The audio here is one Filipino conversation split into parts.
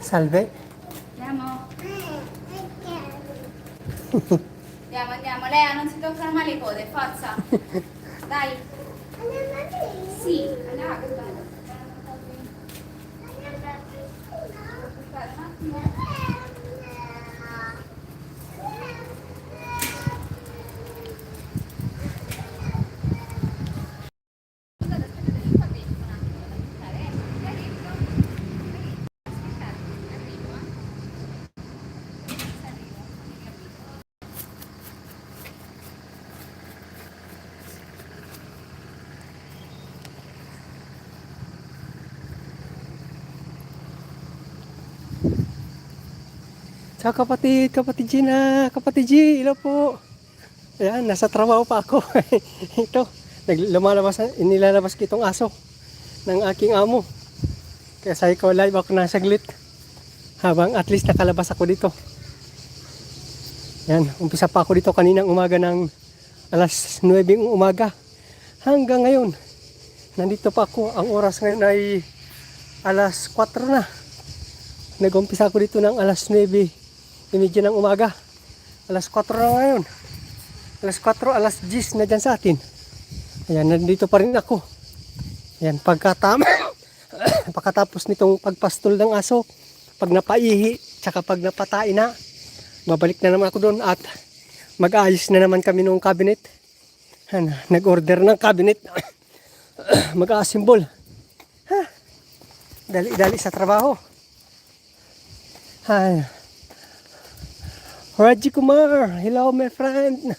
Salve. Andiamo. Andiamo. Lea, non si toccano mai le code, forza. Dai. Sì, andiamo. Ciao kapatid Gina, kapatid G, hello po. Ayan, nasa trabaho pa ako. Ito, nilalabas ko itong aso ng aking amo. Kaya sabi ko live ako na saglit. Habang at least nakalabas ako dito. Yan, umpisa pa ako dito kaninang umaga ng alas 9 ng umaga. Hanggang ngayon, nandito pa ako. Ang oras ngayon ay alas 4 na. Nag-umpisa ako dito ng alas 9:30 ng umaga. Alas 4 na ngayon. Alas 4, alas 10 na dyan sa atin. Ayan, nandito pa rin ako. Ayan, pagkatapos nitong pagpastol ng aso, pag napaihi, tsaka pag napatain na, babalik na naman ako doon at mag-ayos na naman kami ng cabinet. Ayan, nag-order ng cabinet. Mag-a-assemble. Dali-dali sa trabaho. Ayan. Raji Kumar, hello my friend.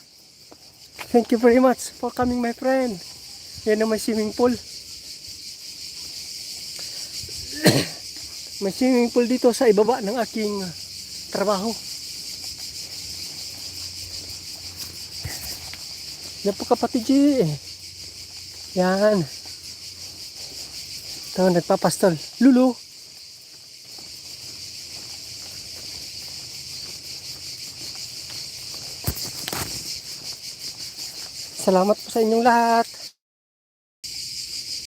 Thank you very much for coming my friend. Yan na may swimming pool. May swimming pool dito sa ibaba ng aking trabaho. Yan po kapatid G. Yan. Ito nagpapastol. Lulu. Salamat po sa inyong lahat.